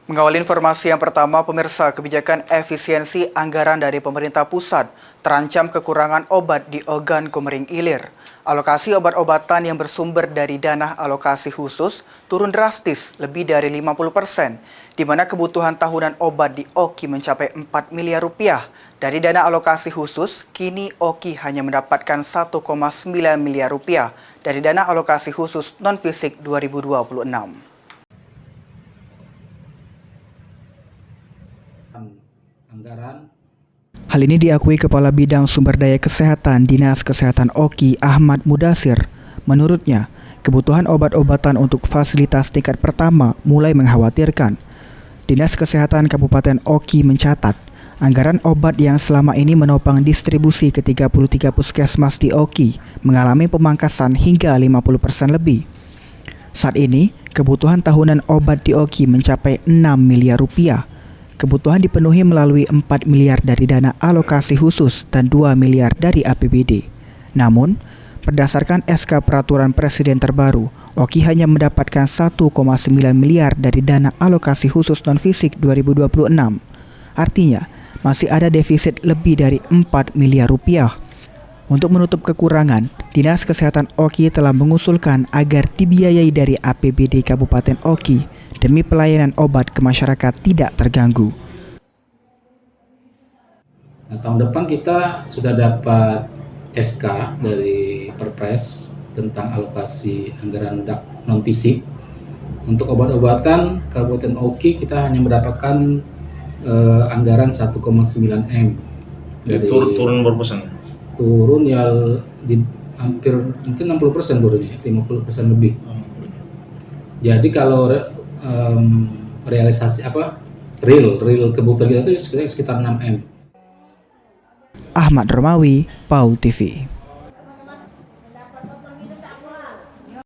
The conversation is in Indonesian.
Mengawali informasi yang pertama, pemirsa, kebijakan efisiensi anggaran dari pemerintah pusat terancam kekurangan obat di organ Komering Ilir. Alokasi obat-obatan yang bersumber dari dana alokasi khusus turun drastis lebih dari 50%, di mana kebutuhan tahunan obat di OKI mencapai 4 miliar rupiah. Dari dana alokasi khusus, kini OKI hanya mendapatkan 1,9 miliar rupiah dari dana alokasi khusus non-fisik 2026. Anggaran. Hal ini diakui Kepala Bidang Sumber Daya Kesehatan Dinas Kesehatan OKI Ahmad Mudasir. Menurutnya, kebutuhan obat-obatan untuk fasilitas tingkat pertama mulai mengkhawatirkan. Dinas Kesehatan Kabupaten OKI mencatat, anggaran obat yang selama ini menopang distribusi ke 33 puskesmas di OKI mengalami pemangkasan hingga 50% lebih. Saat ini, kebutuhan tahunan obat di OKI mencapai 6 miliar rupiah. Kebutuhan dipenuhi melalui 4 miliar dari dana alokasi khusus dan 2 miliar dari APBD. Namun, berdasarkan SK Peraturan Presiden terbaru, OKI hanya mendapatkan 1,9 miliar dari dana alokasi khusus non-fisik 2026. Artinya, masih ada defisit lebih dari 4 miliar rupiah. Untuk menutup kekurangan, Dinas Kesehatan OKI telah mengusulkan agar dibiayai dari APBD Kabupaten OKI demi pelayanan obat ke masyarakat tidak terganggu. Nah, tahun depan kita sudah dapat SK dari Perpres tentang alokasi anggaran non-fisik. Untuk obat-obatan Kabupaten OKI kita hanya mendapatkan anggaran 1,9 M. Jadi turun berapa persen? Turun ya di hampir mungkin 60% turunnya, 50% lebih. Jadi kalau realisasi real kebutuhan kita itu sekitar 6 M. Ahmad Romawi, PAUL TV.